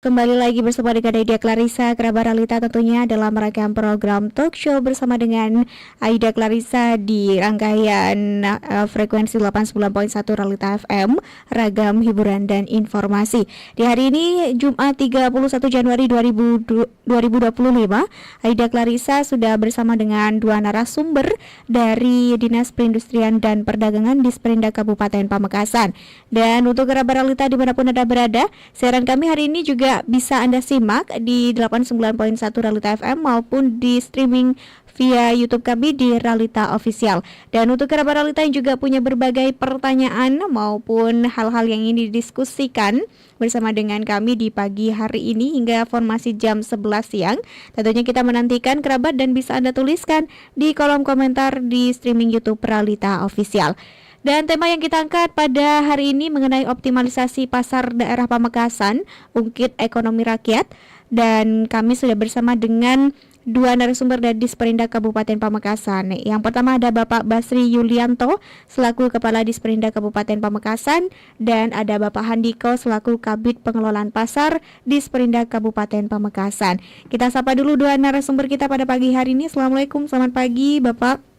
Kembali lagi bersama dengan Aida Clarissa, kerabat realita tentunya dalam rangkaian program talk show bersama dengan Aida Clarissa di rangkaian frekuensi 89.1 Realita FM, ragam hiburan dan informasi. Di hari ini Jumat 31 Januari 2025, Aida Clarissa sudah bersama dengan dua narasumber dari Dinas Perindustrian dan Perdagangan Disperindak Kabupaten Pamekasan. Dan untuk kerabat realita dimanapun Anda berada, siaran kami hari ini juga bisa Anda simak di 89.1 Realita FM maupun di streaming via YouTube kami di Realita Official. Dan untuk kerabat realita yang juga punya berbagai pertanyaan maupun hal-hal yang ingin didiskusikan bersama dengan kami di pagi hari ini hingga formasi jam 11 siang, tentunya kita menantikan kerabat dan bisa Anda tuliskan di kolom komentar di streaming YouTube Realita Official. Dan tema yang kita angkat pada hari ini mengenai optimalisasi pasar daerah Pamekasan, ungkit ekonomi rakyat. Dan kami sudah bersama dengan dua narasumber dari Disperindak Kabupaten Pamekasan. Yang pertama ada Bapak Basri Yulianto selaku Kepala Disperindak Kabupaten Pamekasan, dan ada Bapak Handiko selaku Kabid Pengelolaan Pasar Disperindak Kabupaten Pamekasan. Kita sapa dulu dua narasumber kita pada pagi hari ini. Assalamualaikum, selamat pagi Bapak.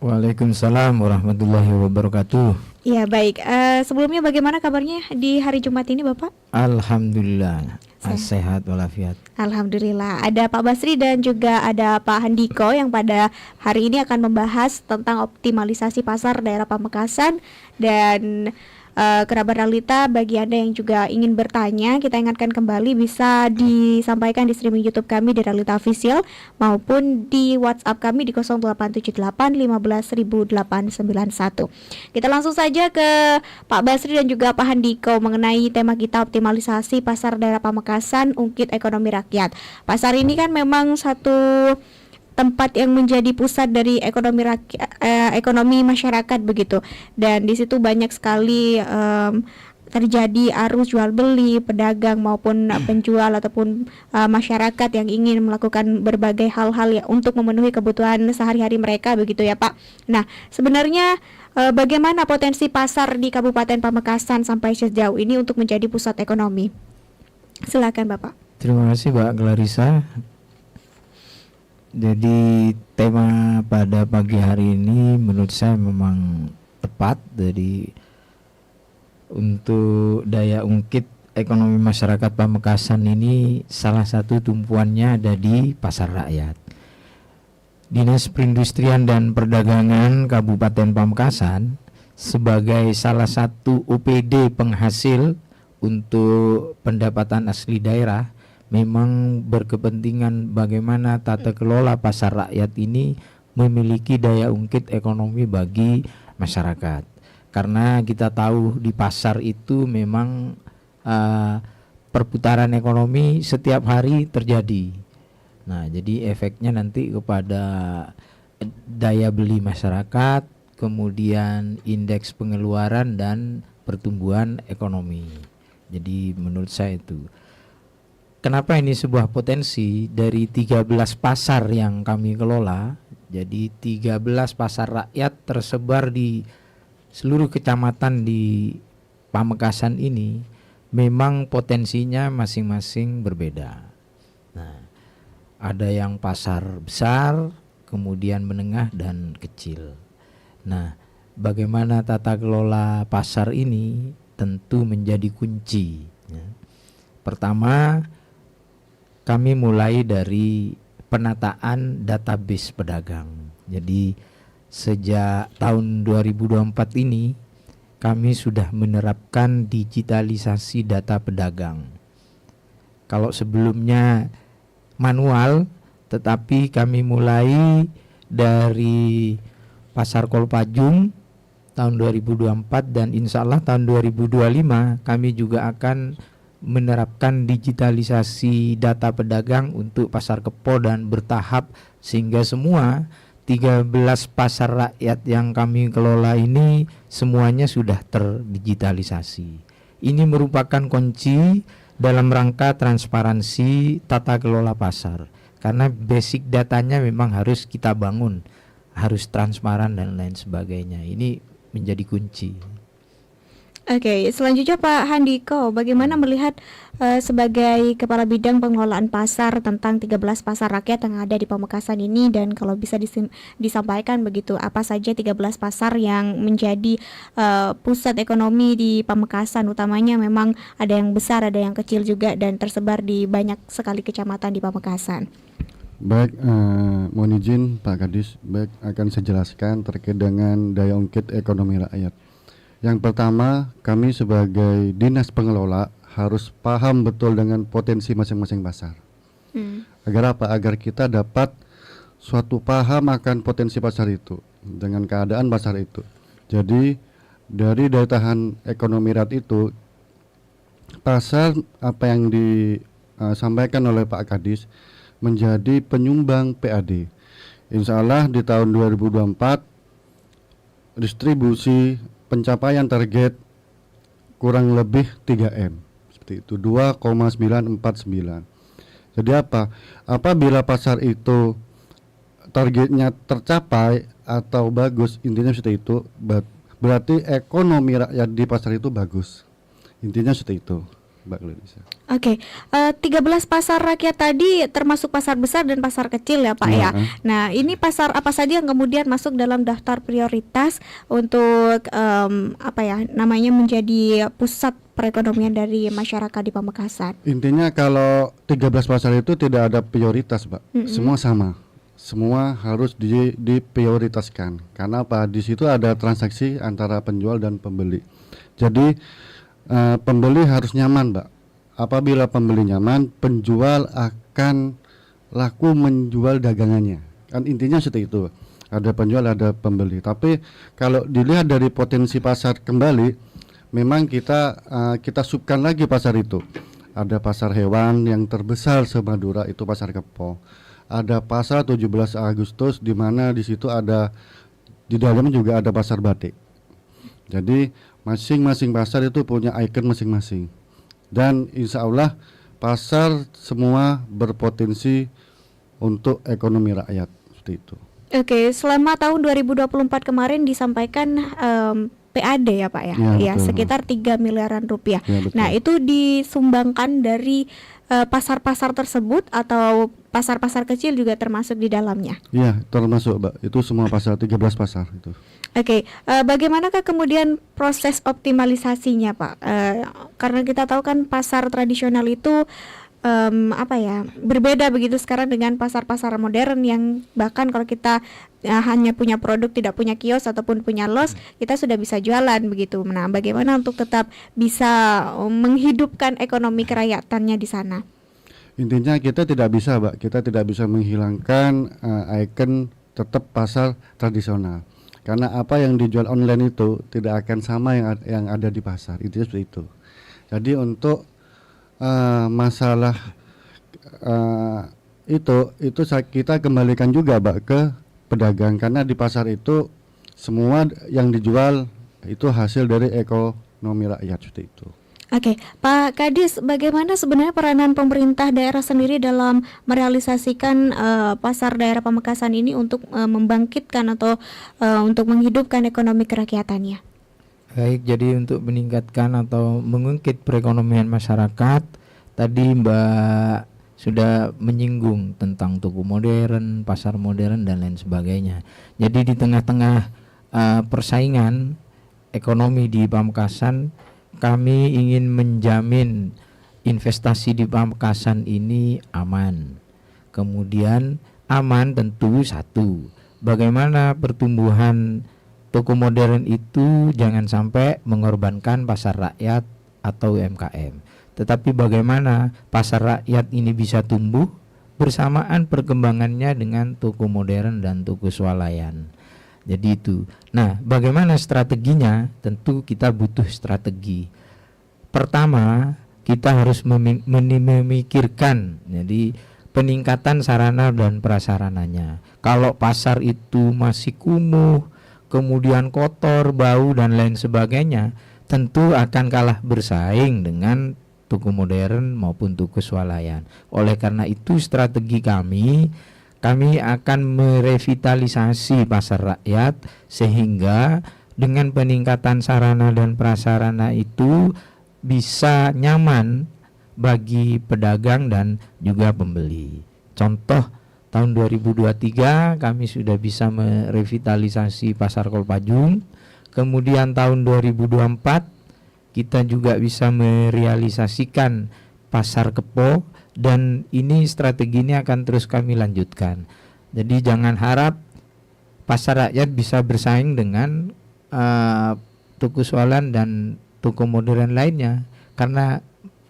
Waalaikumsalam warahmatullahi wabarakatuh. Ya baik, sebelumnya bagaimana kabarnya di hari Jumat ini Bapak? Alhamdulillah, sehat walafiat. Alhamdulillah. Ada Pak Basri dan juga ada Pak Handiko yang pada hari ini akan membahas tentang optimalisasi pasar daerah Pamekasan. Dan kerabat realita, bagi Anda yang juga ingin bertanya, kita ingatkan kembali bisa disampaikan di streaming YouTube kami di Realita Official maupun di WhatsApp kami di 0878 1500891. Kita langsung saja ke Pak Basri dan juga Pak Handiko mengenai tema kita optimalisasi pasar daerah Pamekasan, ungkit ekonomi rakyat. Pasar ini kan memang satu tempat yang menjadi pusat dari ekonomi masyarakat begitu, dan di situ banyak sekali terjadi arus jual beli pedagang maupun penjual ataupun masyarakat yang ingin melakukan berbagai hal-hal ya untuk memenuhi kebutuhan sehari-hari mereka begitu ya Pak. Nah sebenarnya bagaimana potensi pasar di Kabupaten Pamekasan sampai sejauh ini untuk menjadi pusat ekonomi? Silakan Bapak. Terima kasih Mbak Clarissa. Jadi tema pada pagi hari ini menurut saya memang tepat untuk daya ungkit ekonomi masyarakat Pamekasan ini. Salah satu tumpuannya ada di pasar rakyat. Dinas Perindustrian dan Perdagangan Kabupaten Pamekasan sebagai salah satu OPD penghasil untuk pendapatan asli daerah memang berkepentingan bagaimana tata kelola pasar rakyat ini memiliki daya ungkit ekonomi bagi masyarakat. Karena kita tahu di pasar itu memang perputaran ekonomi setiap hari terjadi. Nah, jadi efeknya nanti kepada daya beli masyarakat, kemudian indeks pengeluaran dan pertumbuhan ekonomi. Jadi menurut saya itu. Kenapa ini sebuah potensi? Dari 13 pasar yang kami kelola, jadi 13 pasar rakyat tersebar di seluruh kecamatan di Pamekasan ini, memang potensinya masing-masing berbeda. Nah, ada yang pasar besar, kemudian menengah dan kecil. Nah, bagaimana tata kelola pasar ini tentu menjadi kunci. Pertama, kami mulai dari penataan database pedagang. Jadi sejak tahun 2024 ini kami sudah menerapkan digitalisasi data pedagang. Kalau sebelumnya manual, tetapi kami mulai dari Pasar Kolpajung tahun 2024 dan insya Allah tahun 2025 kami juga akan menerapkan digitalisasi data pedagang untuk pasar Kepo dan bertahap sehingga semua 13 pasar rakyat yang kami kelola ini semuanya sudah terdigitalisasi. Ini merupakan kunci dalam rangka transparansi tata kelola pasar. Karena basic datanya memang harus kita bangun, harus transparan dan lain sebagainya. Ini menjadi kunci. Oke, selanjutnya Pak Handiko, bagaimana melihat sebagai Kepala Bidang Pengelolaan Pasar tentang 13 pasar rakyat yang ada di Pamekasan ini, dan kalau bisa disampaikan begitu, apa saja 13 pasar yang menjadi pusat ekonomi di Pamekasan, utamanya memang ada yang besar, ada yang kecil juga, dan tersebar di banyak sekali kecamatan di Pamekasan. Baik, mohon izin Pak Kadis, baik akan saya jelaskan terkait dengan daya ungkit ekonomi rakyat. Yang pertama, kami sebagai dinas pengelola harus paham betul dengan potensi masing-masing pasar. Agar apa? Agar kita dapat suatu paham akan potensi pasar itu dengan keadaan pasar itu. Jadi dari daya tahan ekonomi rakyat itu, pasar apa yang disampaikan oleh Pak Kadis menjadi penyumbang PAD. Insya Allah di tahun 2024 distribusi pencapaian target kurang lebih 3M, seperti itu, 2,949. Jadi apa? Apabila pasar itu targetnya tercapai atau bagus, intinya seperti itu, berarti ekonomi rakyat di pasar itu bagus. Intinya seperti itu, Mbak Glenisa. Oke, 13 pasar rakyat tadi termasuk pasar besar dan pasar kecil ya Pak ya. Nah, ini pasar apa saja yang kemudian masuk dalam daftar prioritas untuk namanya menjadi pusat perekonomian dari masyarakat di Pamekasan? Intinya kalau 13 pasar itu tidak ada prioritas, Mbak. Semua sama. Semua harus diprioritaskan. Karena apa? Di situ ada transaksi antara penjual dan pembeli. Jadi pembeli harus nyaman, Mbak. Apabila pembeli nyaman, penjual akan laku menjual dagangannya. Kan intinya seperti itu. Ada penjual, ada pembeli. Tapi kalau dilihat dari potensi pasar kembali, memang kita subkan lagi pasar itu. Ada pasar hewan yang terbesar se-Madura, itu pasar Kepo. Ada pasar 17 Agustus di mana di situ ada, di dalamnya juga ada pasar batik. Jadi masing-masing pasar itu punya ikon masing-masing. Dan insya Allah pasar semua berpotensi untuk ekonomi rakyat, seperti itu. Oke, selama tahun 2024 kemarin disampaikan PAD ya Pak ya, ya sekitar 3 miliaran rupiah. Ya, nah itu disumbangkan dari pasar-pasar tersebut atau pasar-pasar kecil juga termasuk di dalamnya? Iya, termasuk Mbak, itu semua pasar, 13 pasar itu. Oke, bagaimanakah kemudian proses optimalisasinya Pak? Karena kita tahu kan pasar tradisional itu berbeda begitu sekarang dengan pasar-pasar modern yang bahkan kalau kita hanya punya produk, tidak punya kios ataupun punya los, kita sudah bisa jualan begitu. Nah, bagaimana untuk tetap bisa menghidupkan ekonomi kerayaatannya di sana? Intinya kita tidak bisa, Mbak, kita tidak bisa menghilangkan ikon tetap pasar tradisional. Karena apa yang dijual online itu tidak akan sama yang ada di pasar. Itu seperti itu. Jadi untuk masalah itu kita kembalikan juga, Mbak, ke pedagang, karena di pasar itu semua yang dijual itu hasil dari ekonomi rakyat, seperti itu. Oke, Pak Kadis, bagaimana sebenarnya peranan pemerintah daerah sendiri dalam merealisasikan pasar daerah Pamekasan ini untuk membangkitkan atau untuk menghidupkan ekonomi kerakyatannya? Baik, jadi untuk meningkatkan atau mengungkit perekonomian masyarakat, tadi Mbak sudah menyinggung tentang toko modern, pasar modern dan lain sebagainya. Jadi di tengah-tengah persaingan ekonomi di Pamekasan, kami ingin menjamin investasi di Pamekasan ini aman. Kemudian aman tentu satu, bagaimana pertumbuhan toko modern itu jangan sampai mengorbankan pasar rakyat atau UMKM. Tetapi bagaimana pasar rakyat ini bisa tumbuh bersamaan perkembangannya dengan toko modern dan toko swalayan. Jadi itu. Nah, bagaimana strateginya? Tentu kita butuh strategi. Pertama, kita harus memikirkan jadi peningkatan sarana dan prasarananya. Kalau pasar itu masih kumuh, kemudian kotor, bau dan lain sebagainya, tentu akan kalah bersaing dengan toko modern maupun toko swalayan. Oleh karena itu strategi kami akan merevitalisasi pasar rakyat sehingga dengan peningkatan sarana dan prasarana itu bisa nyaman bagi pedagang dan juga pembeli. Contoh, tahun 2023 kami sudah bisa merevitalisasi Pasar Kolpajung. Kemudian tahun 2024 kita juga bisa merealisasikan Pasar Kepo, dan ini strategi ini akan terus kami lanjutkan. Jadi jangan harap pasar rakyat bisa bersaing dengan toko swalayan dan toko modern lainnya, karena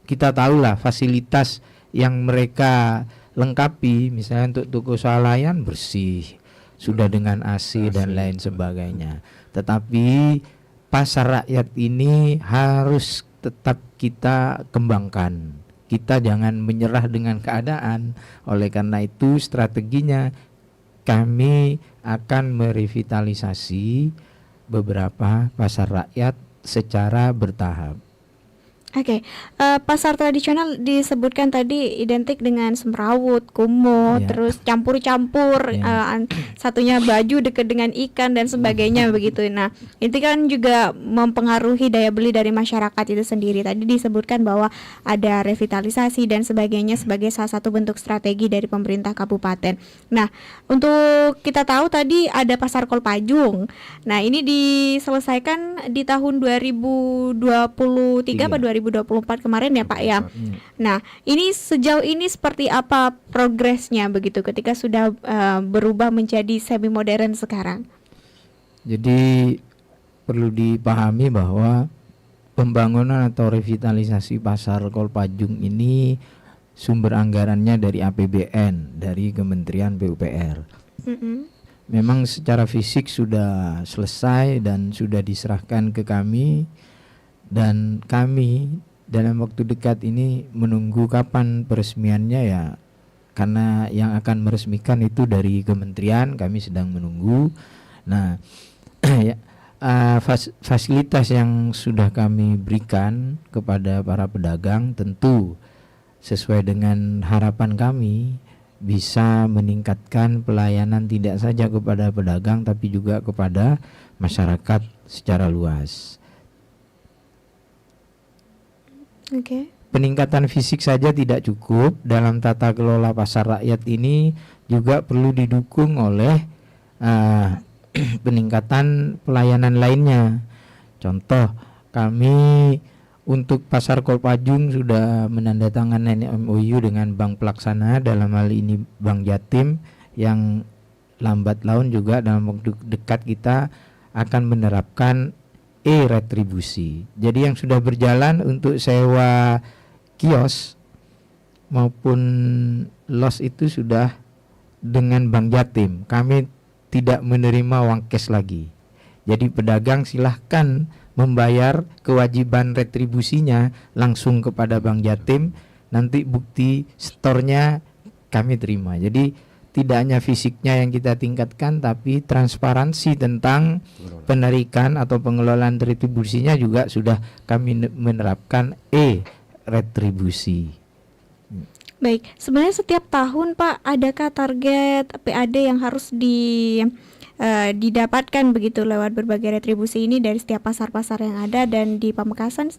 kita tahulah fasilitas yang mereka lengkapi, misalnya untuk toko swalayan bersih, sudah dengan AC dan lain sebagainya. Tetapi pasar rakyat ini harus tetap kita kembangkan. Kita jangan menyerah dengan keadaan. Oleh karena itu strateginya kami akan merevitalisasi beberapa pasar rakyat secara bertahap. Oke, pasar tradisional disebutkan tadi identik dengan semrawut, kumuh, terus campur-campur, satunya baju dekat dengan ikan dan sebagainya begitu. Nah, itu kan juga mempengaruhi daya beli dari masyarakat itu sendiri. Tadi disebutkan bahwa ada revitalisasi dan sebagainya sebagai salah satu bentuk strategi dari pemerintah kabupaten. Nah, untuk kita tahu tadi ada Pasar Kolpajung. Nah, ini diselesaikan di tahun 2023 atau 2024 kemarin ya Pak ya. Nah, ini sejauh ini seperti apa progresnya begitu ketika sudah berubah menjadi semi modern sekarang? Jadi perlu dipahami bahwa pembangunan atau revitalisasi Pasar Kolpajung ini sumber anggarannya dari APBN, dari Kementerian PUPR. Memang secara fisik sudah selesai dan sudah diserahkan ke kami. Dan kami dalam waktu dekat ini menunggu kapan peresmiannya ya, karena yang akan meresmikan itu dari kementerian, kami sedang menunggu. Nah, fasilitas yang sudah kami berikan kepada para pedagang tentu sesuai dengan harapan kami bisa meningkatkan pelayanan tidak saja kepada pedagang tapi juga kepada masyarakat secara luas. Peningkatan fisik saja tidak cukup. Dalam tata kelola pasar rakyat ini juga perlu didukung oleh peningkatan pelayanan lainnya. Contoh, kami untuk Pasar Kolpajung sudah menandatangani MOU dengan bank pelaksana, dalam hal ini Bank Jatim, yang lambat laun juga dalam waktu dekat kita akan menerapkan retribusi. Jadi yang sudah berjalan untuk sewa kios maupun los itu sudah dengan Bank Jatim. Kami tidak menerima uang cash lagi. Jadi pedagang silahkan membayar kewajiban retribusinya langsung kepada Bank Jatim. Nanti bukti stornya kami terima. Jadi tidak hanya fisiknya yang kita tingkatkan, tapi transparansi tentang penarikan atau pengelolaan retribusinya juga sudah kami menerapkan retribusi. Baik, sebenarnya setiap tahun Pak, adakah target PAD yang harus didapatkan begitu lewat berbagai retribusi ini dari setiap pasar-pasar yang ada, dan di Pamekasan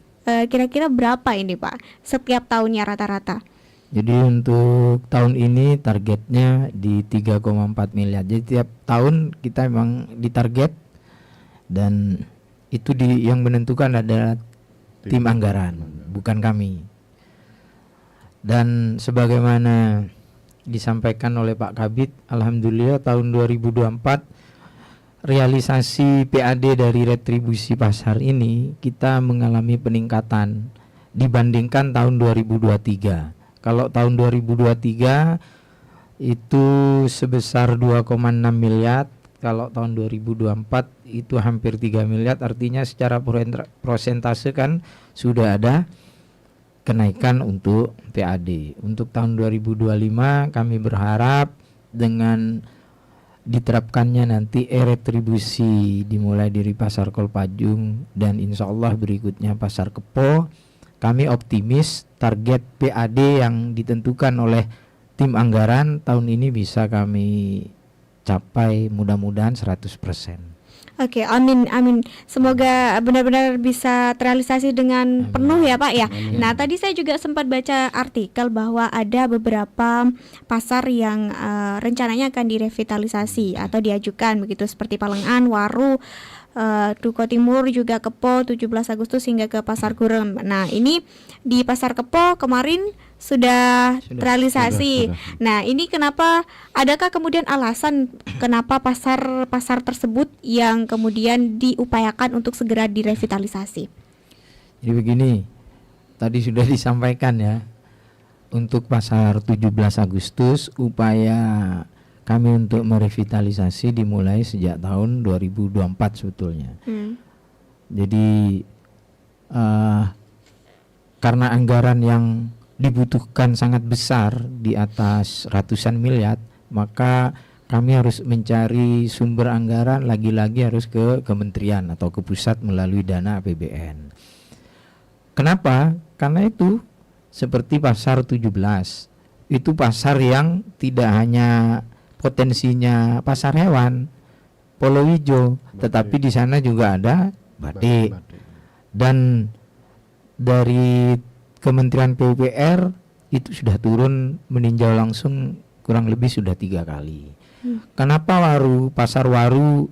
kira-kira berapa ini Pak setiap tahunnya rata-rata? Jadi untuk tahun ini targetnya di 3,4 miliar. Jadi tiap tahun kita memang ditarget, dan itu yang menentukan adalah tim anggaran, bukan kami. Dan sebagaimana disampaikan oleh Pak Kabid, alhamdulillah tahun 2024 realisasi PAD dari retribusi pasar ini kita mengalami peningkatan dibandingkan tahun 2023. Kalau tahun 2023 itu sebesar 2,6 miliar, kalau tahun 2024 itu hampir 3 miliar, artinya secara prosentase kan sudah ada kenaikan untuk PAD. Untuk tahun 2025 kami berharap dengan diterapkannya nanti retribusi dimulai dari Pasar Kolpajung dan insya Allah berikutnya Pasar Kepo, kami optimis target PAD yang ditentukan oleh tim anggaran tahun ini bisa kami capai mudah-mudahan 100%. Oke, amin, amin. Semoga benar-benar bisa terrealisasi dengan penuh ya Pak ya. Nah, tadi saya juga sempat baca artikel bahwa ada beberapa pasar yang rencananya akan direvitalisasi atau diajukan begitu, seperti Palengan, Waru, Duko Timur, juga Kepo 17 Agustus hingga ke Pasar Gurem. Nah, ini di Pasar Kepo kemarin sudah terrealisasi. Sudah. Nah, ini kenapa? Adakah kemudian alasan kenapa pasar tersebut yang kemudian diupayakan untuk segera direvitalisasi? Jadi begini, tadi sudah disampaikan ya, untuk Pasar 17 Agustus upaya kami untuk merevitalisasi dimulai sejak tahun 2024 sebetulnya. Jadi karena anggaran yang dibutuhkan sangat besar, di atas ratusan miliar, maka kami harus mencari sumber anggaran, lagi-lagi harus ke kementerian atau ke pusat melalui dana APBN. Kenapa? Karena itu seperti Pasar 17, itu pasar yang tidak hanya potensinya pasar hewan, Polowijo, tetapi di sana juga ada batik. Dan dari Kementerian PUPR itu sudah turun meninjau langsung kurang lebih sudah 3 kali. Kenapa Waru? Pasar Waru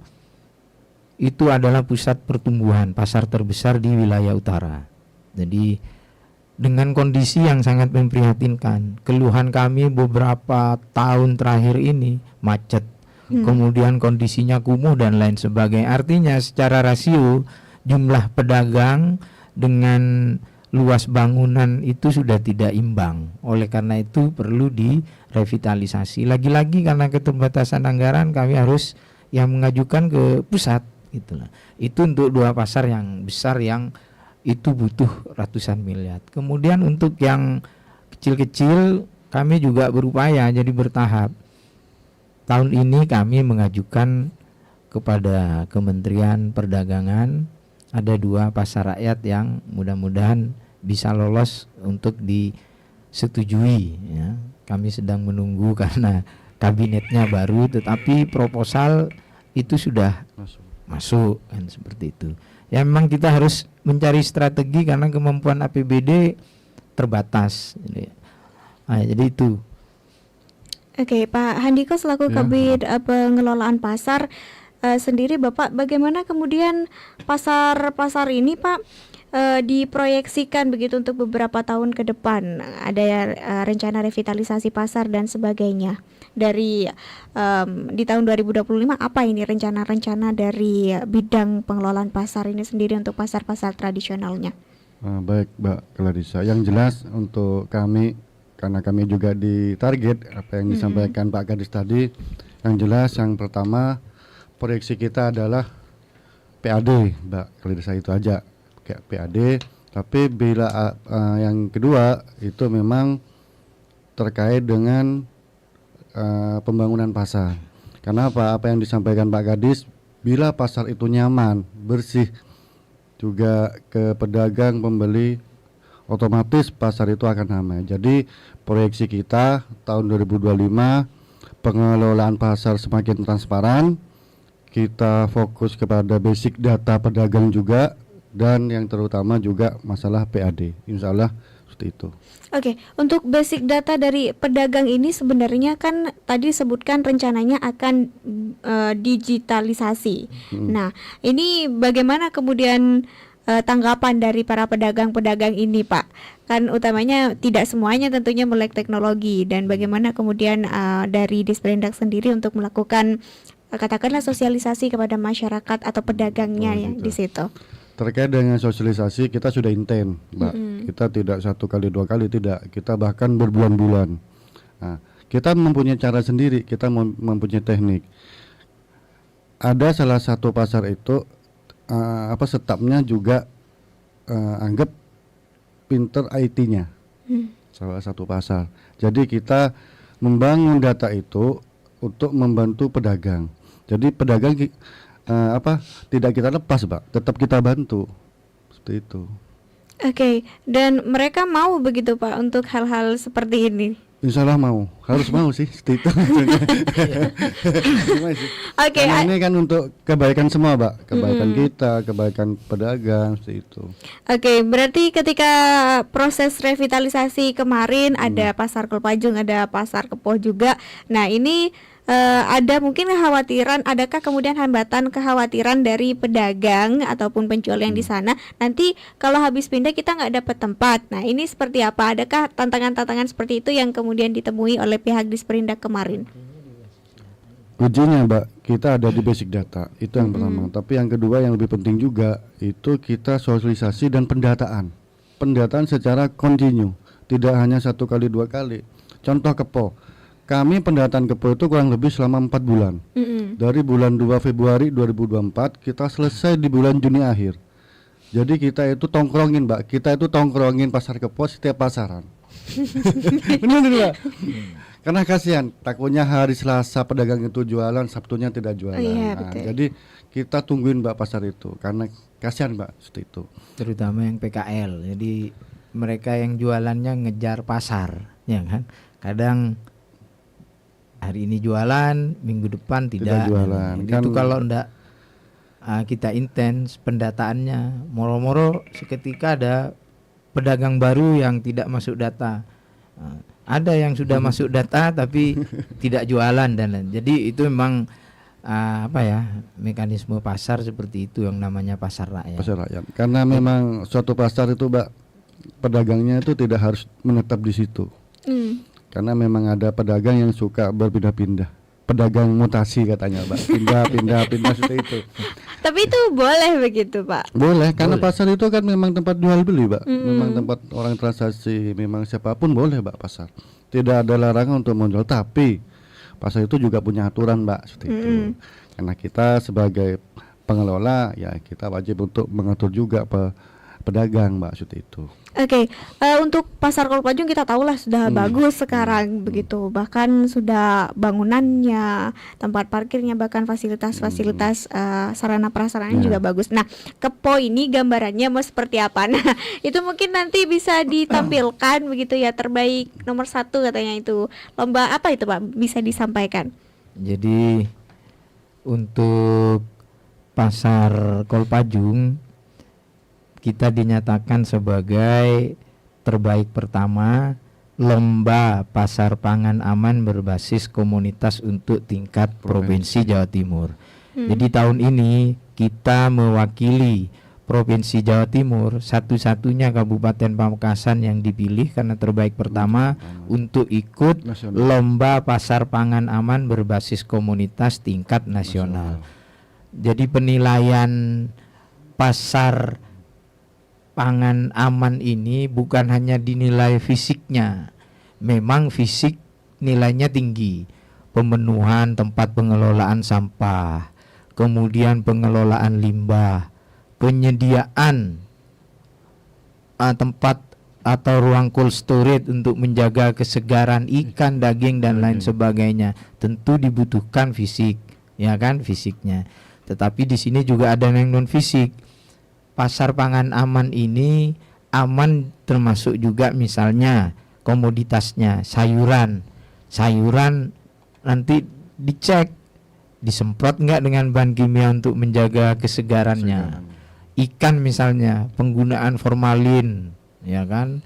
itu adalah pusat pertumbuhan, pasar terbesar di wilayah utara. Jadi dengan kondisi yang sangat memprihatinkan, keluhan kami beberapa tahun terakhir ini macet, kemudian kondisinya kumuh dan lain sebagainya. Artinya secara rasio jumlah pedagang dengan luas bangunan itu sudah tidak imbang. Oleh karena itu perlu direvitalisasi. Lagi-lagi karena keterbatasan anggaran kami harus yang mengajukan ke pusat itulah. Itu untuk 2 pasar yang besar yang itu butuh ratusan miliar. Kemudian untuk yang kecil-kecil kami juga berupaya jadi bertahap. Tahun ini kami mengajukan kepada Kementerian Perdagangan ada 2 pasar rakyat yang mudah-mudahan bisa lolos untuk disetujui ya. Kami sedang menunggu karena kabinetnya baru, tetapi proposal itu sudah masuk kan, seperti itu. Ya memang kita harus mencari strategi karena kemampuan APBD terbatas. Jadi itu. Oke, Pak Handiko selaku Kabid Pengelolaan Pasar sendiri, Bapak bagaimana kemudian pasar ini Pak diproyeksikan begitu untuk beberapa tahun ke depan? Ada rencana revitalisasi pasar dan sebagainya. Dari di tahun 2025 apa ini rencana-rencana dari bidang pengelolaan pasar ini sendiri untuk pasar-pasar tradisionalnya? Baik Mbak Clarissa, yang jelas untuk kami, karena kami juga ditarget apa yang disampaikan Pak Kadis tadi, yang jelas yang pertama proyeksi kita adalah PAD Mbak Clarissa, itu aja kayak PAD. Tapi bila yang kedua itu memang terkait dengan pembangunan pasar. Karena apa yang disampaikan Pak Kadis, bila pasar itu nyaman, bersih, juga ke pedagang, pembeli, otomatis pasar itu akan ramai. Jadi proyeksi kita tahun 2025 pengelolaan pasar semakin transparan, kita fokus kepada basic data pedagang juga, dan yang terutama juga masalah PAD. Insya Allah seperti itu. Oke, untuk basic data dari pedagang ini sebenarnya kan tadi disebutkan rencananya akan digitalisasi. Nah, ini bagaimana kemudian tanggapan dari para pedagang-pedagang ini, Pak? Kan utamanya tidak semuanya tentunya melek teknologi, dan bagaimana kemudian dari Disperindak sendiri untuk melakukan katakanlah sosialisasi kepada masyarakat atau pedagangnya ya di situ. Terkait dengan sosialisasi kita sudah intent, Mbak. Kita tidak 1 kali 2 kali, tidak. Kita bahkan berbulan-bulan. Nah, kita mempunyai cara sendiri, kita mempunyai teknik. Ada salah satu pasar itu stafnya juga anggap pinter IT-nya. Salah satu pasar. Jadi kita membangun data itu untuk membantu pedagang. Jadi pedagang tidak kita lepas, Pak, tetap kita bantu seperti itu. Oke, dan mereka mau begitu, Pak, untuk hal-hal seperti ini? Insya Allah mau, harus mau sih, seperti itu. Gimana sih? Oke, Karena ini kan untuk kebaikan semua, Mbak. Kebaikan kita, kebaikan pedagang, seperti itu. Oke, berarti ketika proses revitalisasi kemarin ada pasar Kolpajung, ada pasar Kepoh juga. Nah, ini ada mungkin kekhawatiran, adakah kemudian hambatan kekhawatiran dari pedagang ataupun penjual yang di sana nanti kalau habis pindah kita nggak dapat tempat. Nah, ini seperti apa? Adakah tantangan-tantangan seperti itu yang kemudian ditemui oleh pihak Disperindak kemarin? Ujinya, Mbak, kita ada di basic data, itu yang pertama. Tapi yang kedua yang lebih penting juga itu kita sosialisasi dan pendataan. Pendataan secara kontinu, tidak hanya 1 kali 2 kali. Contoh Kepoh, kami pendataan Kepoh itu kurang lebih selama 4 bulan. Dari bulan 2 Februari 2024 kita selesai di bulan Juni akhir. Jadi kita itu tongkrongin, Mbak. Kita itu tongkrongin pasar Kepoh setiap pasaran. Benar, Mbak. Karena kasihan, takutnya hari Selasa pedagang itu jualan, Sabtunya tidak jualan. Iya, Nah, betul. jadi kita tungguin, Mbak, pasar itu karena kasihan, Mbak, seperti itu. Terutama yang PKL. Jadi mereka yang jualannya ngejar pasar, ya kan? Kadang hari ini jualan, minggu depan tidak jualan. Jadi Kan itu kalau enggak kita intens pendataannya, moro-moro seketika ada pedagang baru yang tidak masuk data. Ada yang sudah masuk data tapi tidak jualan dan lain. Jadi itu memang mekanisme pasar seperti itu yang namanya pasar rakyat. pasar rakyat. Karena memang suatu pasar itu, Mbak, pedagangnya itu tidak harus menetap di situ. Karena memang ada pedagang yang suka berpindah-pindah. Pedagang mutasi katanya, Mbak. Pindah seperti itu. Tapi itu boleh begitu, Pak? Boleh, karena Boleh. pasar itu kan memang tempat jual beli, Mbak. Memang tempat orang transaksi, memang siapapun boleh, Mbak, pasar. Tidak ada larangan untuk menjual, tapi pasar itu juga punya aturan, Mbak, seperti itu. Karena kita sebagai pengelola, ya kita wajib untuk mengatur juga pedagang, Mbak, seperti itu. Oke, untuk pasar Kolpajung kita tahulah sudah bagus sekarang begitu, bahkan sudah bangunannya, tempat parkirnya, bahkan fasilitas-fasilitas sarana prasarananya juga bagus. Nah, Kepoh ini gambarannya mau seperti apa? Nah, itu mungkin nanti bisa ditampilkan begitu ya, terbaik nomor 1 katanya itu. Lomba apa itu, Pak? Bisa disampaikan? Jadi untuk pasar Kolpajung kita dinyatakan sebagai terbaik pertama lomba pasar pangan aman berbasis komunitas untuk tingkat Provinsi Jawa Timur. Jadi tahun ini kita mewakili Provinsi Jawa Timur, satu-satunya Kabupaten Pamekasan yang dipilih karena terbaik pertama untuk ikut lomba pasar pangan aman berbasis komunitas tingkat nasional. Jadi penilaian pasar pangan aman ini bukan hanya dinilai fisiknya, memang fisik nilainya tinggi, pemenuhan tempat pengelolaan sampah, kemudian pengelolaan limbah, penyediaan tempat atau ruang cold storage untuk menjaga kesegaran ikan, daging dan lain sebagainya, tentu dibutuhkan fisik, ya kan, fisiknya. Tetapi di sini juga ada yang non fisik. Pasar pangan aman ini aman termasuk juga misalnya komoditasnya, sayuran nanti dicek disemprot enggak dengan bahan kimia untuk menjaga kesegarannya. Ikan misalnya penggunaan formalin, ya kan.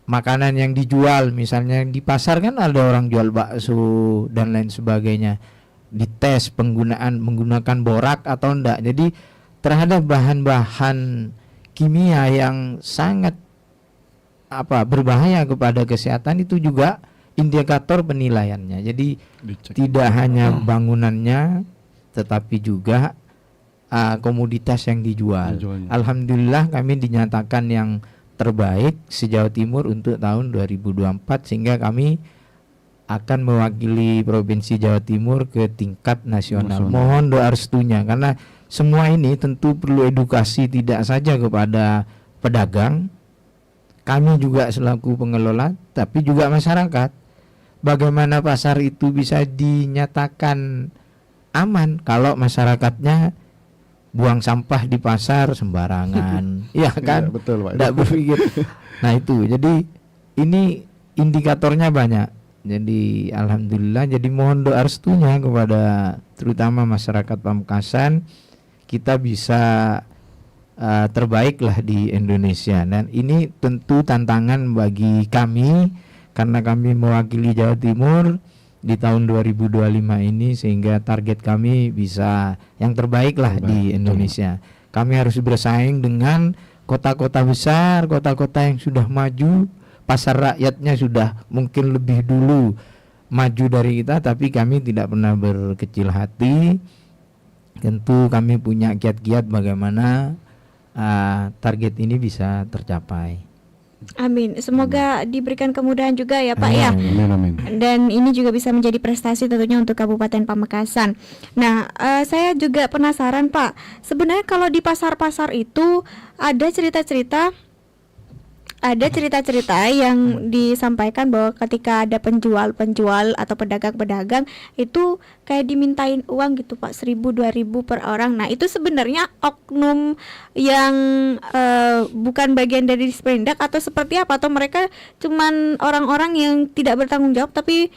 Makanan yang dijual misalnya di pasar kan ada orang jual bakso dan lain sebagainya, dites menggunakan borak atau enggak. Jadi terhadap bahan-bahan kimia yang sangat berbahaya kepada kesehatan itu juga indikator penilaiannya. Jadi tidak hanya bangunannya tetapi juga komoditas yang dijual. Alhamdulillah kami dinyatakan yang terbaik se-Jawa Timur untuk tahun 2024 sehingga kami akan mewakili Provinsi Jawa Timur ke tingkat nasional. Mohon doa restunya karena semua ini tentu perlu edukasi tidak saja kepada pedagang, kami juga selaku pengelola, tapi juga masyarakat. Bagaimana pasar itu bisa dinyatakan aman kalau masyarakatnya buang sampah di pasar sembarangan, ya kan? Betul, Pak. Tidak berpikir. Nah itu, jadi ini indikatornya banyak. Jadi alhamdulillah, jadi mohon doa restunya kepada terutama masyarakat Pamekasan, kita bisa terbaik lah di Indonesia. Dan ini tentu tantangan bagi kami karena kami mewakili Jawa Timur di tahun 2025 ini, sehingga target kami bisa yang terbaik lah di Indonesia. Kami harus bersaing dengan kota-kota besar, kota-kota yang sudah maju, pasar rakyatnya sudah mungkin lebih dulu maju dari kita, tapi kami tidak pernah berkecil hati. Tentu kami punya kiat-kiat bagaimana target ini bisa tercapai. Amin. Semoga diberikan kemudahan juga ya Pak ya. Amin. Dan ini juga bisa menjadi prestasi tentunya untuk Kabupaten Pamekasan. Nah, saya juga penasaran Pak. Sebenarnya kalau di pasar-pasar itu ada cerita-cerita yang disampaikan bahwa ketika ada penjual atau pedagang-pedagang itu kayak dimintain uang gitu Pak, 1.000 2.000 per orang. Nah itu sebenarnya oknum yang bukan bagian dari Disperindak atau seperti apa? Atau mereka cuman orang-orang yang tidak bertanggung jawab, tapi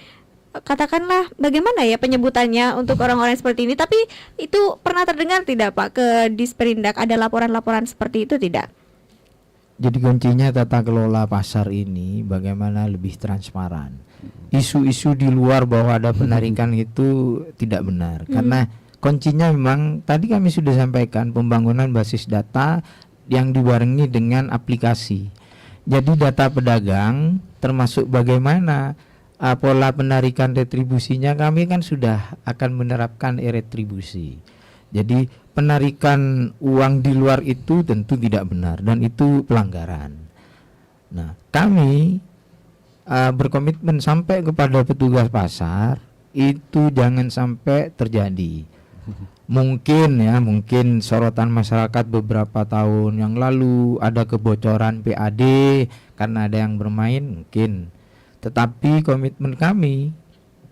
katakanlah bagaimana ya penyebutannya untuk orang-orang seperti ini. Tapi itu pernah terdengar tidak Pak ke Disperindak, ada laporan-laporan seperti itu tidak? Jadi kuncinya tata kelola pasar ini bagaimana lebih transparan. Isu-isu di luar bahwa ada penarikan itu tidak benar. Karena kuncinya memang tadi kami sudah sampaikan, pembangunan basis data yang dibarengi dengan aplikasi. Jadi data pedagang termasuk bagaimana pola penarikan retribusinya, kami kan sudah akan menerapkan e-retribusi. Jadi penarikan uang di luar itu tentu tidak benar dan itu pelanggaran. Nah, kami berkomitmen sampai kepada petugas pasar itu jangan sampai terjadi. Mungkin sorotan masyarakat beberapa tahun yang lalu ada kebocoran PAD karena ada yang bermain mungkin. Tetapi komitmen kami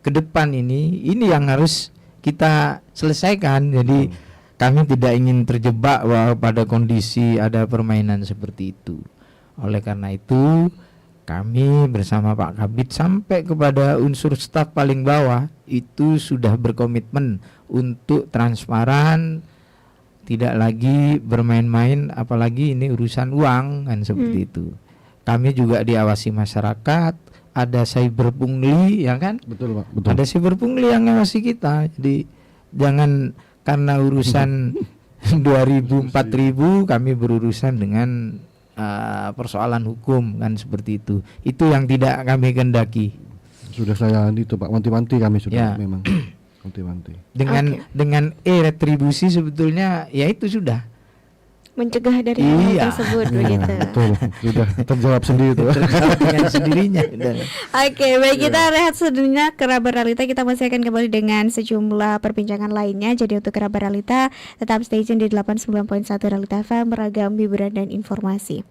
ke depan ini yang harus kita selesaikan. Jadi kami tidak ingin terjebak bahwa pada kondisi ada permainan seperti itu. Oleh karena itu kami bersama Pak Kabid sampai kepada unsur staf paling bawah itu sudah berkomitmen untuk transparan, tidak lagi bermain-main, apalagi ini urusan uang kan seperti itu. Kami juga diawasi masyarakat, ada cyberpungli ya kan? Betul Pak, betul. Ada cyberpungli yang ngawasi kita. Jadi jangan karena urusan 2.000 4.000 kami berurusan dengan persoalan hukum kan seperti itu. Itu yang tidak kami kendaki. Sudah saya itu Pak, wanti-wanti kami sudah Ya. memang wanti-wanti. Dengan e-retribusi sebetulnya ya itu sudah mencegah dari hal tersebut begitu. Betul, sudah terjawab sendiri itu. terjawab dengan sendirinya. Oke, baik, kita rehat sejenak. Kerabat Realita, kita masih akan kembali dengan sejumlah perbincangan lainnya. Jadi untuk Kerabat Realita tetap stay tune di 89.1 Realita FM, beragam hiburan dan informasi.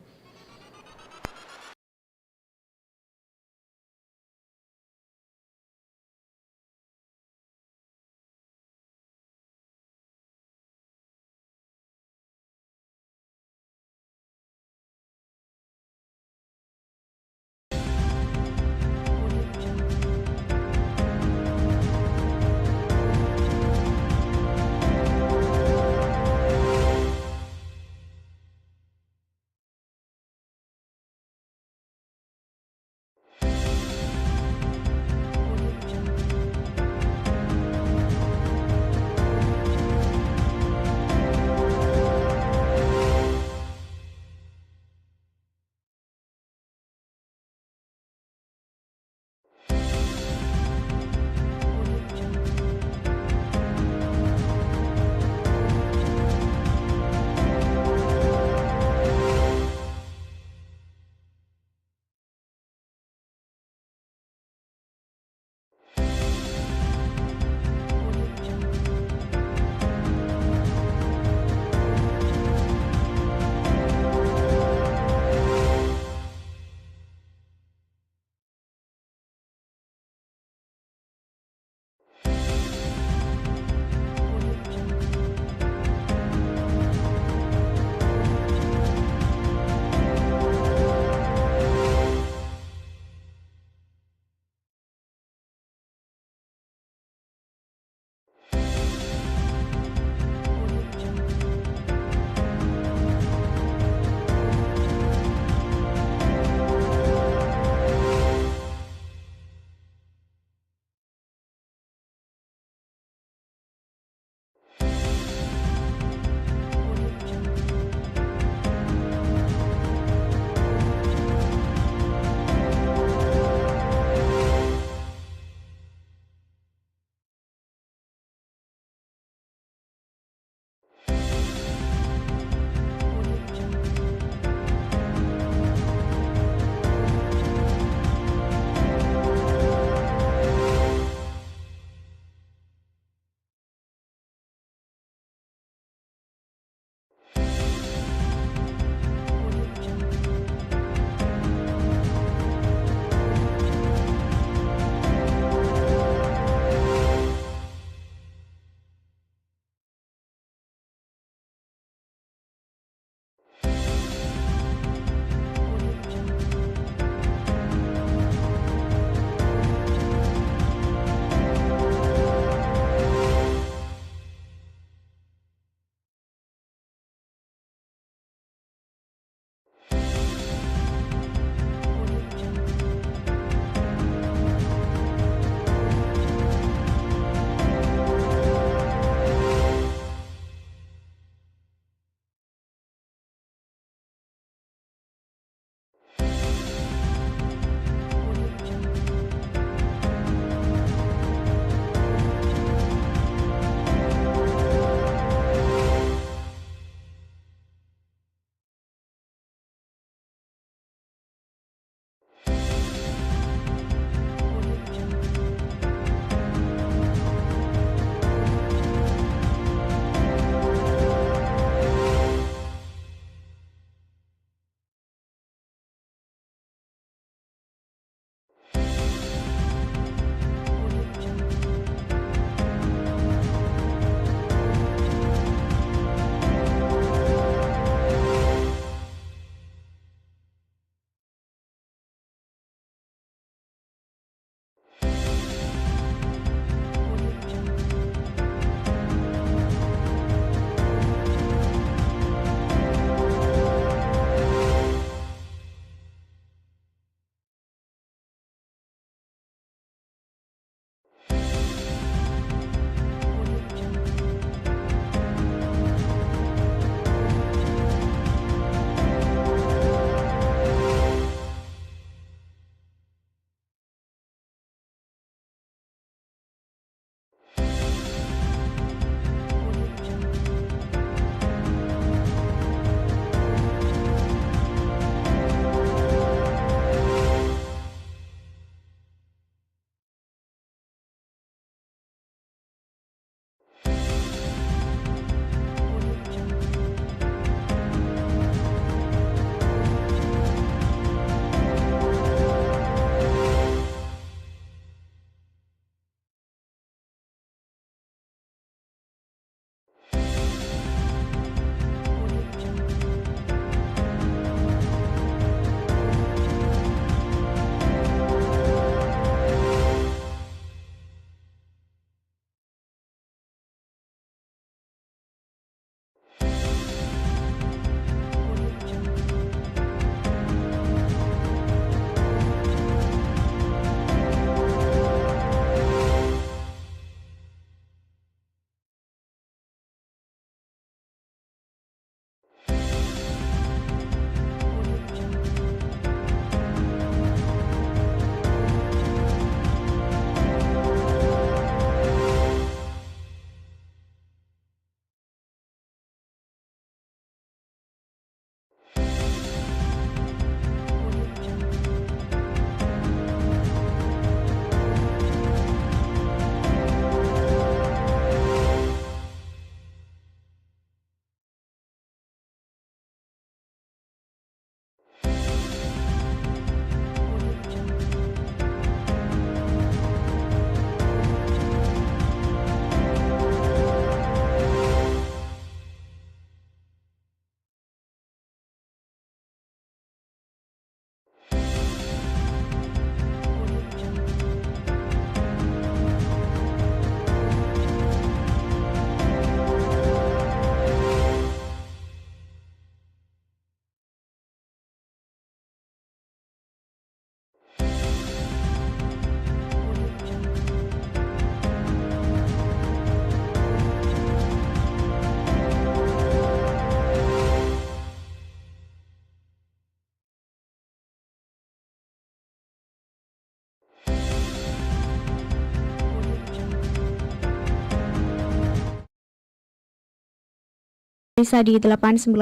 Bisa di 89.1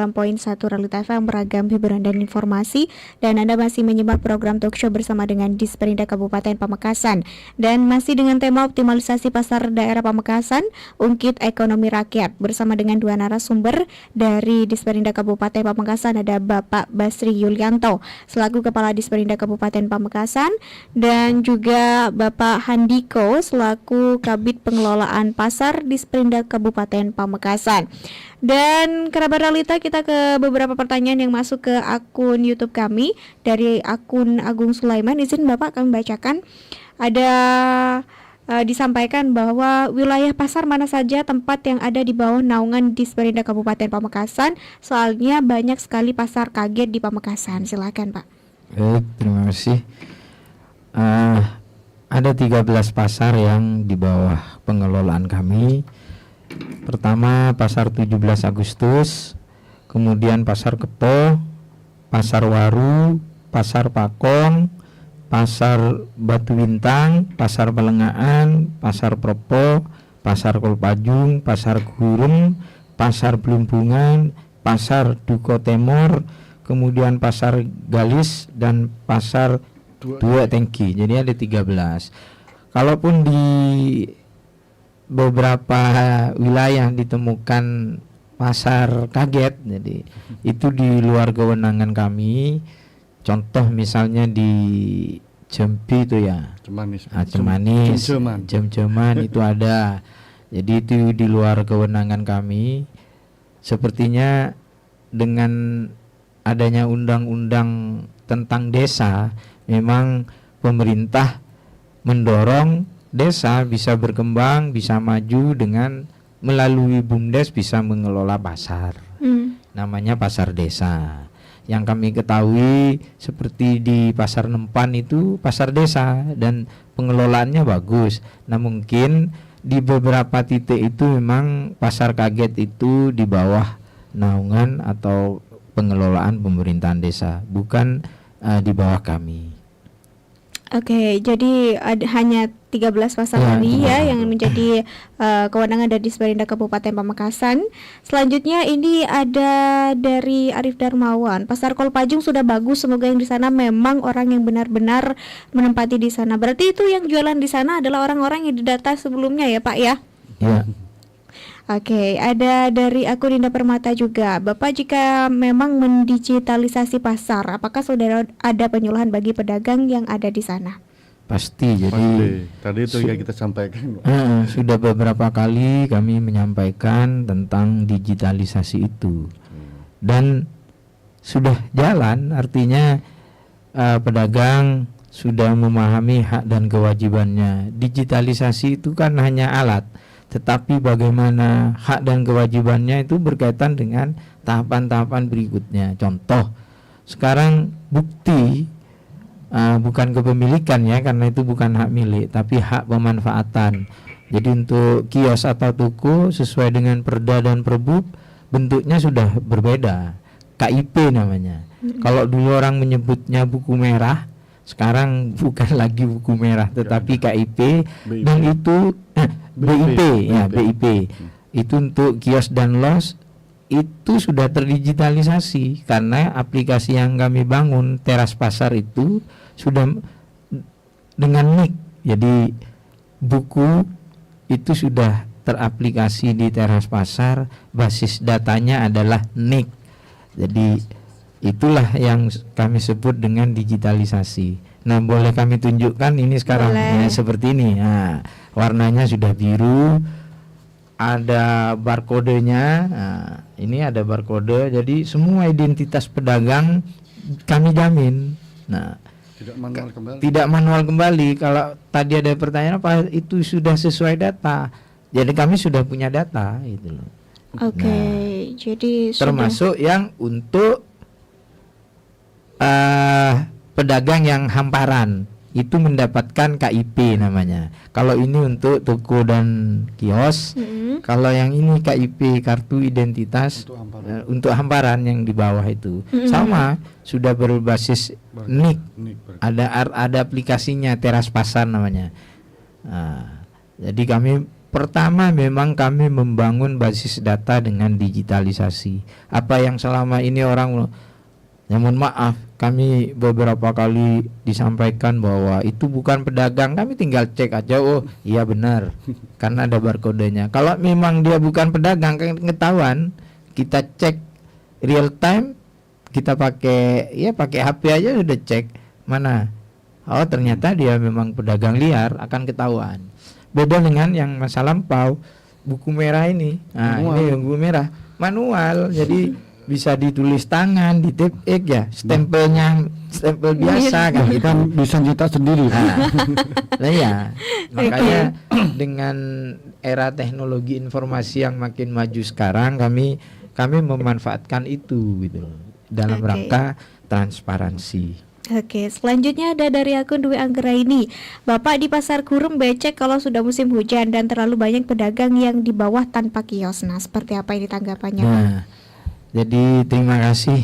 Realita FM, beragam hiburan dan informasi. Dan Anda masih menyimak program talk show bersama dengan Disperindak Kabupaten Pamekasan. Dan masih dengan tema optimalisasi pasar daerah Pamekasan, ungkit ekonomi rakyat. Bersama dengan dua narasumber dari Disperindak Kabupaten Pamekasan, ada Bapak Basri Yulianto selaku Kepala Disperindak Kabupaten Pamekasan, dan juga Bapak Handiko selaku Kabid Pengelolaan Pasar Disperindak Kabupaten Pamekasan. Dan kerabat realita, kita ke beberapa pertanyaan yang masuk ke akun YouTube kami dari akun Agung Sulaiman. Izin Bapak kami bacakan. Ada disampaikan bahwa wilayah pasar mana saja tempat yang ada di bawah naungan Disperindak Kabupaten Pamekasan, soalnya banyak sekali pasar kaget di Pamekasan. Silakan Pak. Terima kasih. Ada 13 pasar yang di bawah pengelolaan kami. Pertama Pasar 17 Agustus, kemudian Pasar Kepo, Pasar Waru, Pasar Pakong, Pasar Batu Bintang, Pasar Pelengaan, Pasar Propo, Pasar Kolpajung, Pasar Gurun, Pasar Belumbungan, Pasar Duko Temor, kemudian Pasar Galis, dan Pasar Dua Tengki. Jadi ada 13. Kalaupun di beberapa wilayah ditemukan pasar kaget, jadi itu di luar kewenangan kami. Contoh misalnya di Jambi itu ya, Cemanis, Jam-jaman itu ada. Jadi itu di luar kewenangan kami. Sepertinya dengan adanya undang-undang tentang desa, memang pemerintah mendorong desa bisa berkembang, bisa maju dengan melalui BUMDes bisa mengelola pasar. Namanya pasar desa. Yang kami ketahui seperti di Pasar Nempan itu pasar desa dan pengelolaannya bagus. Nah mungkin di beberapa titik itu memang pasar kaget itu di bawah naungan atau pengelolaan pemerintahan desa, bukan di bawah kami. Oke, jadi hanya 13 pasar tadi ya yang menjadi kewenangan dari Disperindak Kabupaten Pamekasan. Selanjutnya ini ada dari Arif Darmawan. Pasar Kolpajung sudah bagus, semoga yang di sana memang orang yang benar-benar menempati di sana. Berarti itu yang jualan di sana adalah orang-orang yang didata sebelumnya ya Pak ya? Iya. Oke, ada dari akun Indah Permata juga. Bapak, jika memang mendigitalisasi pasar, apakah sudah ada penyuluhan bagi pedagang yang ada di sana? Pasti. Jadi tadi itu yang kita sampaikan. Sudah beberapa kali kami menyampaikan tentang digitalisasi itu, dan sudah jalan. Artinya pedagang sudah memahami hak dan kewajibannya. Digitalisasi itu kan hanya alat, tetapi bagaimana hak dan kewajibannya itu berkaitan dengan tahapan-tahapan berikutnya. Contoh, sekarang bukti bukan kepemilikan ya, karena itu bukan hak milik, tapi hak pemanfaatan. Jadi untuk kios atau toko sesuai dengan Perda dan Perbub bentuknya sudah berbeda. KIP namanya. Kalau dulu orang menyebutnya buku merah, sekarang bukan lagi buku merah tetapi KIP, dan itu BIP ya, BIP. Itu untuk kios dan los itu sudah terdigitalisasi karena aplikasi yang kami bangun teras pasar itu sudah dengan NIK. Jadi buku itu sudah teraplikasi di teras pasar, basis datanya adalah NIK. Jadi itulah yang kami sebut dengan digitalisasi. Nah, boleh kami tunjukkan ini sekarang seperti ini. Nah, warnanya sudah biru, ada barcode-nya. Nah, ini ada barcode. Jadi semua identitas pedagang kami jamin. Nah, tidak manual kembali. Kalau tadi ada pertanyaan apa itu sudah sesuai data. Jadi kami sudah punya data itu loh. Oke, jadi termasuk yang untuk pedagang yang hamparan itu mendapatkan KIP namanya. Kalau ini untuk toko dan kios, kalau yang ini KIP kartu identitas untuk hamparan yang di bawah itu sama sudah berbasis NIK. Ada aplikasinya teras pasar namanya. Nah, jadi kami Pertama, memang kami membangun basis data dengan digitalisasi. Apa yang selama ini orang, ya mohon maaf, kami beberapa kali disampaikan bahwa itu bukan pedagang, kami tinggal cek aja, oh iya benar, karena ada barcode-nya. Kalau memang dia bukan pedagang, kan ketahuan, kita cek real time, kita pakai HP aja udah cek mana. Oh ternyata dia memang pedagang liar, akan ketahuan. Beda dengan yang masa lampau, buku merah ini. Nah, manual. ini yang buku merah manual, jadi bisa ditulis tangan, di tip X ya, stempelnya stempel biasa kan Kita bisa nyetak sendiri. Nah ya, makanya dengan era teknologi informasi yang makin maju sekarang, kami memanfaatkan itu gitu loh, dalam rangka transparansi. Oke, selanjutnya ada dari akun Dwi Anggraini. Bapak, di pasar Kurum becek kalau sudah musim hujan dan terlalu banyak pedagang yang di bawah tanpa kios. Nah, seperti apa ini tanggapannya, Pak? Nah, jadi terima kasih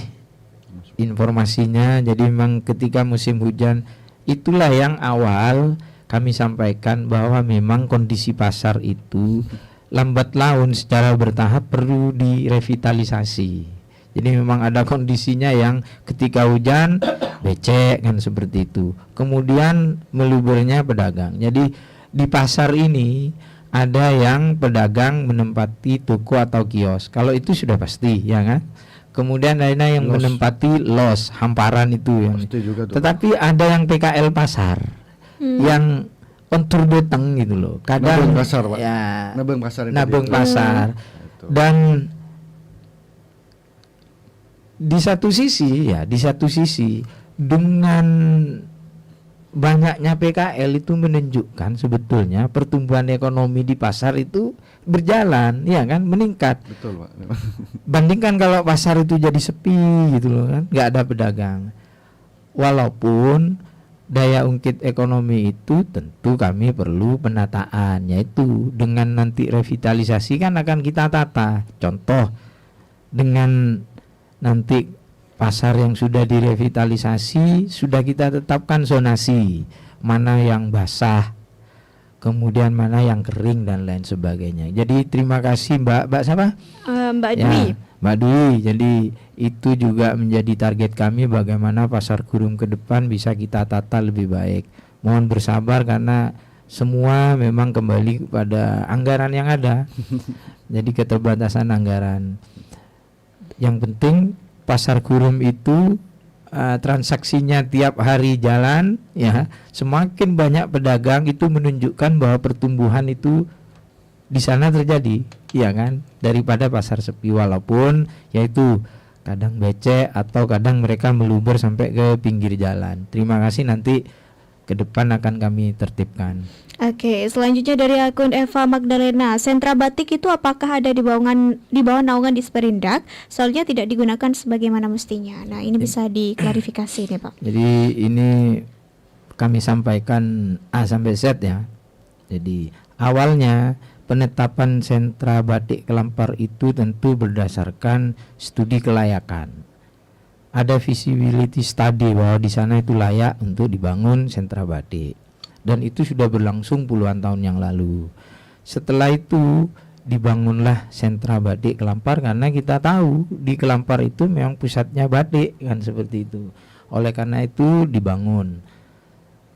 informasinya. Jadi memang ketika musim hujan, itulah yang awal kami sampaikan bahwa memang kondisi pasar itu lambat laun secara bertahap perlu direvitalisasi. Jadi memang ada kondisinya yang ketika hujan becek kan seperti itu. Kemudian melubernya pedagang. Jadi di pasar ini ada yang pedagang menempati toko atau kios. Kalau itu sudah pasti, ya kan? Kemudian ada yang menempati los, hamparan itu yang. Juga Tetapi ada yang PKL pasar yang ontur beteng gitu loh. Kadang nabung pasar, Pak. Ya, Nabung pasar. Dan di satu sisi dengan banyaknya PKL itu menunjukkan sebetulnya pertumbuhan ekonomi di pasar itu berjalan, ya kan, meningkat. Betul, Pak. Bandingkan kalau pasar itu jadi sepi gitu loh kan, nggak ada pedagang. Walaupun daya ungkit ekonomi itu tentu kami perlu penataan, yaitu dengan nanti revitalisasi kan akan kita tata. Contoh dengan nanti pasar yang sudah direvitalisasi sudah kita tetapkan zonasi, mana yang basah, kemudian mana yang kering dan lain sebagainya. Jadi terima kasih Mbak siapa? Mbak Dwi. Mbak Dwi. Jadi itu juga menjadi target kami, bagaimana pasar Kurum ke depan bisa kita tata lebih baik. Mohon bersabar karena semua memang kembali kepada anggaran yang ada. Jadi keterbatasan anggaran. Yang penting pasar Kurum itu transaksinya tiap hari jalan, ya. Semakin banyak pedagang itu menunjukkan bahwa pertumbuhan itu di sana terjadi, ya kan, daripada pasar sepi. Walaupun yaitu kadang becek atau kadang mereka meluber sampai ke pinggir jalan. Terima kasih, nanti ke depan akan kami tertibkan. Oke, selanjutnya dari akun Eva Magdalena. Sentra batik itu apakah ada di bawah naungan Disperindak? Soalnya tidak digunakan sebagaimana mestinya. Nah, ini bisa diklarifikasi nih, Pak. Jadi ini kami sampaikan A sampai Z ya. Jadi awalnya penetapan sentra batik Kelampar itu tentu berdasarkan studi kelayakan. Ada visibility study bahwa di sana itu layak untuk dibangun sentra batik. Dan itu sudah berlangsung puluhan tahun yang lalu. Setelah itu dibangunlah sentra batik Kelampar, karena kita tahu di Kelampar itu memang pusatnya batik kan, seperti itu. Oleh karena itu dibangun.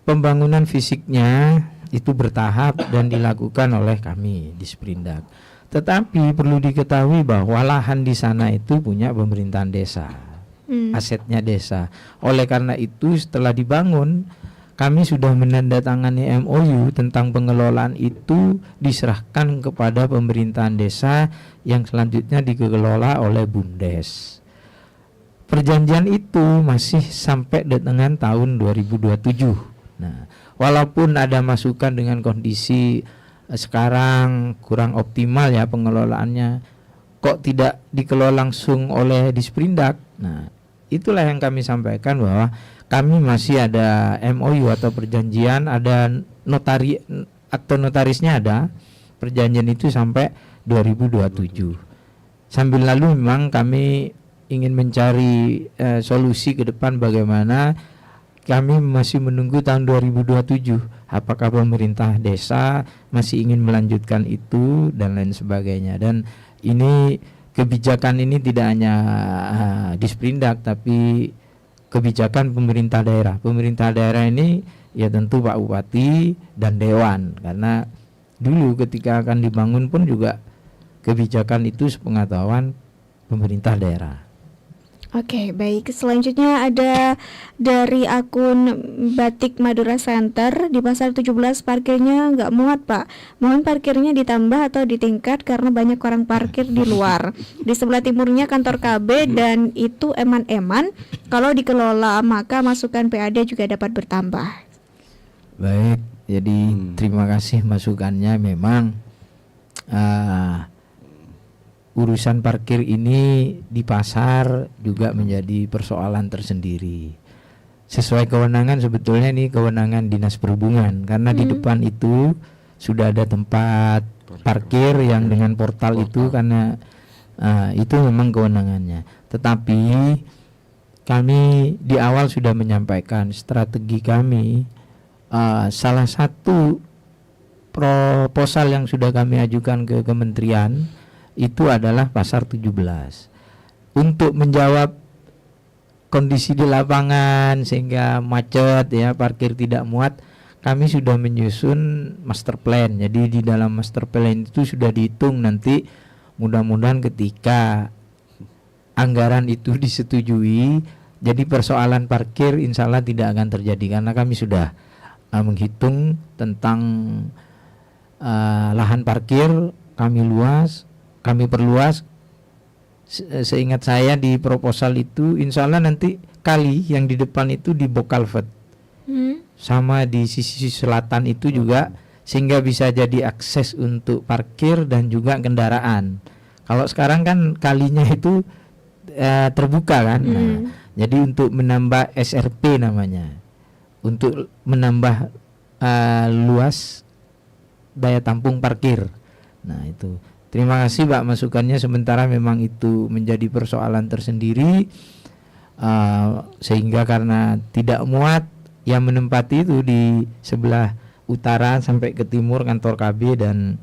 Pembangunan fisiknya itu bertahap dan dilakukan oleh kami di Disperindak. Tetapi perlu diketahui bahwa lahan di sana itu punya pemerintahan desa. Asetnya desa. Oleh karena itu setelah dibangun, kami sudah menandatangani MOU tentang pengelolaan itu, diserahkan kepada pemerintahan desa yang selanjutnya dikelola oleh BUMDes. Perjanjian itu masih sampai dengan tahun 2027. Nah, walaupun ada masukan dengan kondisi sekarang kurang optimal ya pengelolaannya, kok tidak dikelola langsung oleh Disperindak. Nah, itulah yang kami sampaikan bahwa kami masih ada MOU atau perjanjian, ada akte notarisnya ada, perjanjian itu sampai 2027. Sambil lalu memang kami ingin mencari solusi ke depan bagaimana kami masih menunggu tahun 2027 apakah pemerintah desa masih ingin melanjutkan itu dan lain sebagainya. Dan ini kebijakan ini tidak hanya Disperindak tapi kebijakan pemerintah daerah. Pemerintah daerah ini ya tentu Pak Bupati dan Dewan, karena dulu ketika akan dibangun pun juga kebijakan itu sepengetahuan pemerintah daerah. Oke, baik. Selanjutnya ada dari akun Batik Madura Center, di pasar 17 parkirnya nggak muat Pak. Mohon parkirnya ditambah atau ditingkat karena banyak orang parkir di luar. Di sebelah timurnya kantor KB dan itu eman-eman. Kalau dikelola maka masukan PAD juga dapat bertambah. Baik, jadi terima kasih masukannya. Memang urusan parkir ini di pasar juga menjadi persoalan tersendiri. Sesuai kewenangan, sebetulnya ini kewenangan Dinas Perhubungan, karena di depan itu sudah ada tempat parkir yang dengan portal itu, karena itu memang kewenangannya. Tetapi kami di awal sudah menyampaikan strategi kami. Salah satu proposal yang sudah kami ajukan ke kementerian itu adalah pasar 17. Untuk menjawab kondisi di lapangan sehingga macet ya, parkir tidak muat, kami sudah menyusun master plan. Jadi di dalam master plan itu sudah dihitung nanti, mudah-mudahan ketika anggaran itu disetujui, jadi persoalan parkir insya Allah tidak akan terjadi, karena kami sudah menghitung tentang lahan parkir kami perluas. Seingat saya di proposal itu insya Allah nanti kali yang di depan itu di Bokalvet sama di sisi selatan itu juga, sehingga bisa jadi akses untuk parkir dan juga kendaraan. Kalau sekarang kan kalinya itu terbuka kan. Nah, jadi untuk menambah SRP namanya, untuk menambah luas daya tampung parkir. Nah itu, terima kasih Pak masukannya. Sementara memang itu menjadi persoalan tersendiri, sehingga karena tidak muat yang menempati itu di sebelah utara sampai ke timur kantor KB, dan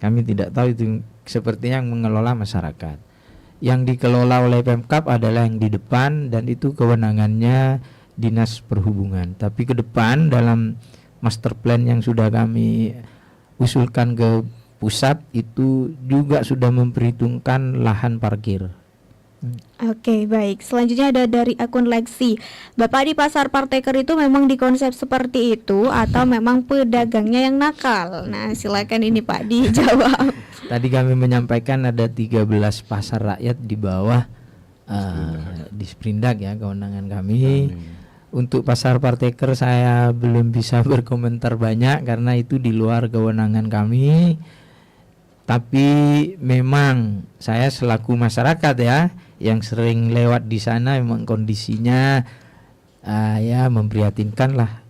kami tidak tahu itu sepertinya yang mengelola masyarakat. Yang dikelola oleh Pemkab adalah yang di depan, dan itu kewenangannya Dinas Perhubungan. Tapi ke depan dalam master plan yang sudah kami usulkan ke pusat itu juga sudah memperhitungkan lahan parkir. Oke, baik. Selanjutnya ada dari akun Lexi. Bapak, di pasar Parteker itu memang dikonsep seperti itu atau memang pedagangnya yang nakal? Nah, silakan ini Pak dijawab. Tadi kami menyampaikan ada 13 pasar rakyat di bawah Disperindak ya, kewenangan kami. Untuk pasar Parteker saya belum bisa berkomentar banyak karena itu di luar kewenangan kami. Tapi memang saya selaku masyarakat ya yang sering lewat di sana, memang kondisinya ya memprihatinkan lah.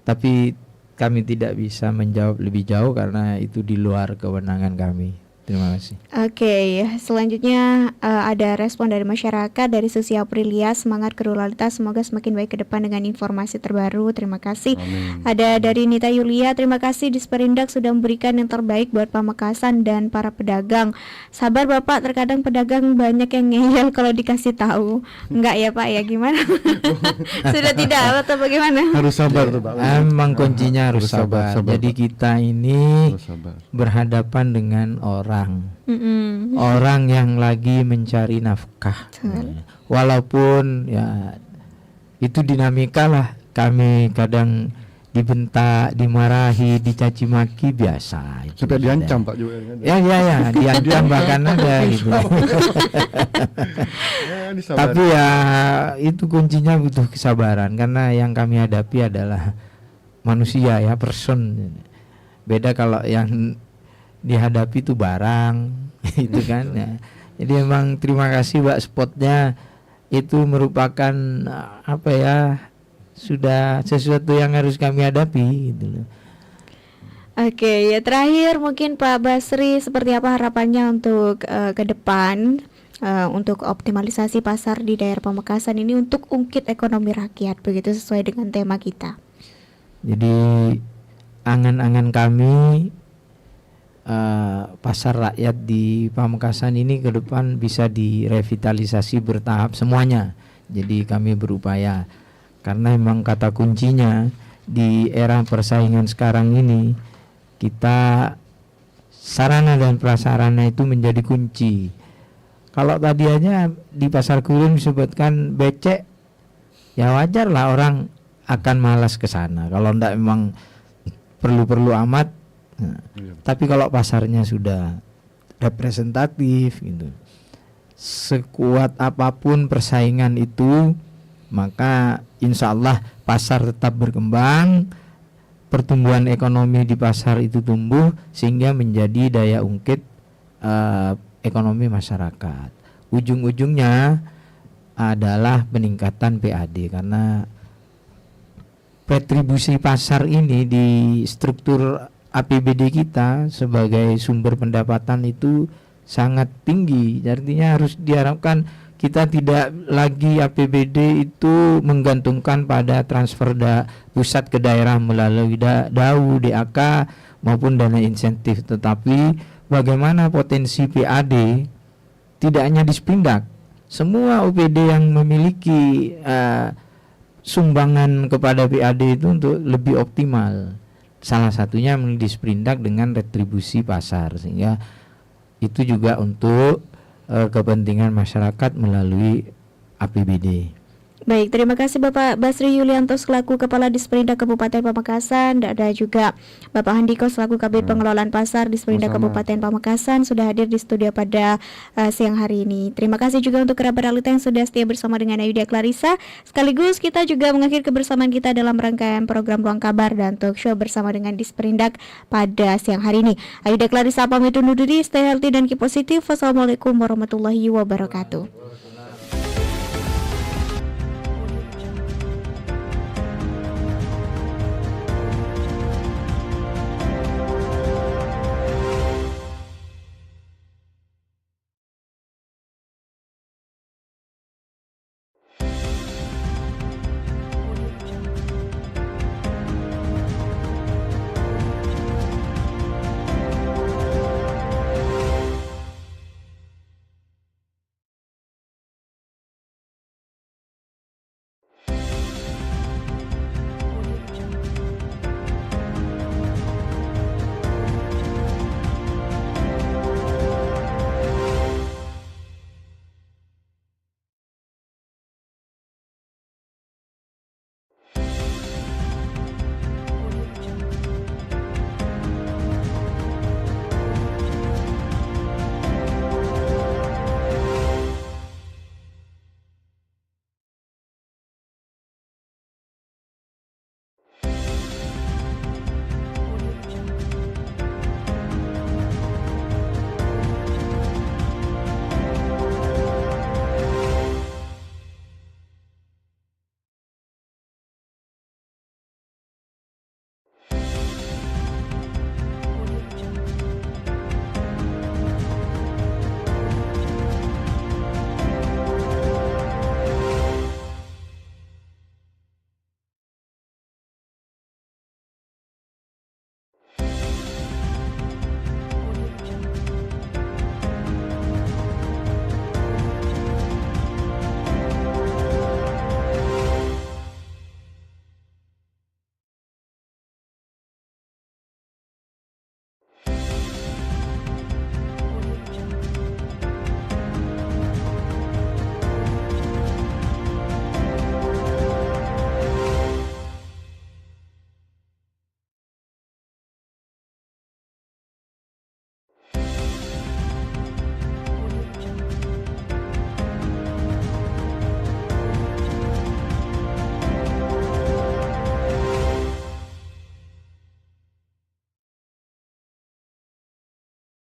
Tapi kami tidak bisa menjawab lebih jauh karena itu di luar kewenangan kami. Terima kasih. Oke, selanjutnya ada respon dari masyarakat dari Susi Aprilia. Semangat keruralitas, semoga semakin baik ke depan dengan informasi terbaru. Terima kasih. Amin. Ada dari Nita Yulia. Terima kasih Disperindak sudah memberikan yang terbaik buat Pamekasan dan para pedagang. Sabar Bapak, terkadang pedagang banyak yang ngeyel kalau dikasih tahu. Enggak ya Pak ya, gimana? Sudah tidak atau bagaimana? Harus sabar tuh Pak. Memang kuncinya harus sabar. Jadi Pak. kita ini Harus sabar. berhadapan dengan orang yang lagi mencari nafkah. Walaupun ya itu dinamika lah, kami kadang dibentak, dimarahi, dicaci maki biasa. Sampai diancam Pak juga. Ya diancam bahkan ada gitu. Tapi ya itu kuncinya butuh kesabaran, karena yang kami hadapi adalah manusia ya, person. Beda kalau yang dihadapi itu barang itu kan ya. Jadi memang terima kasih Mbak, spotnya itu merupakan apa ya, sudah sesuatu yang harus kami hadapi gitu loh. Oke, ya terakhir mungkin Pak Basri, seperti apa harapannya untuk ke depan untuk optimalisasi pasar di daerah Pamekasan ini untuk ungkit ekonomi rakyat, begitu sesuai dengan tema kita. Jadi angan-angan kami pasar rakyat di Pamekasan ini ke depan bisa direvitalisasi bertahap semuanya. Jadi kami berupaya, karena memang kata kuncinya di era persaingan sekarang ini, kita sarana dan prasarana itu menjadi kunci. Kalau tadi aja di Pasar Kurin disebutkan becek, ya wajar lah orang akan malas ke sana kalau enggak memang perlu-perlu amat. Nah, tapi kalau pasarnya sudah representatif gitu, sekuat apapun persaingan itu, maka insya Allah pasar tetap berkembang, pertumbuhan ekonomi di pasar itu tumbuh sehingga menjadi daya ungkit ekonomi masyarakat. Ujung-ujungnya adalah peningkatan PAD, karena retribusi pasar ini di struktur APBD kita sebagai sumber pendapatan itu sangat tinggi. Artinya harus diharapkan kita tidak lagi APBD itu menggantungkan pada transfer pusat ke daerah melalui DAU, DAK maupun dana insentif, tetapi bagaimana potensi PAD tidak hanya di Sprindak, semua OPD yang memiliki sumbangan kepada PAD itu untuk lebih optimal. Salah satunya di Sprindak dengan retribusi pasar, sehingga itu juga untuk kepentingan masyarakat melalui APBD. Baik, terima kasih Bapak Basri Yulianto selaku Kepala Disperindak Kabupaten Pamekasan, dan ada juga Bapak Handiko selaku Kabid Pengelolaan Pasar Disperindak Kabupaten Pamekasan sudah hadir di studio pada siang hari ini. Terima kasih juga untuk kerabat realita yang sudah setia bersama dengan Ayuda Clarissa. Sekaligus kita juga mengakhiri kebersamaan kita dalam rangkaian program Ruang Kabar dan Talk Show bersama dengan Disperindak pada siang hari ini. Ayuda Clarissa pamit undur diri, stay healthy dan keep positif. Wassalamualaikum warahmatullahi wabarakatuh.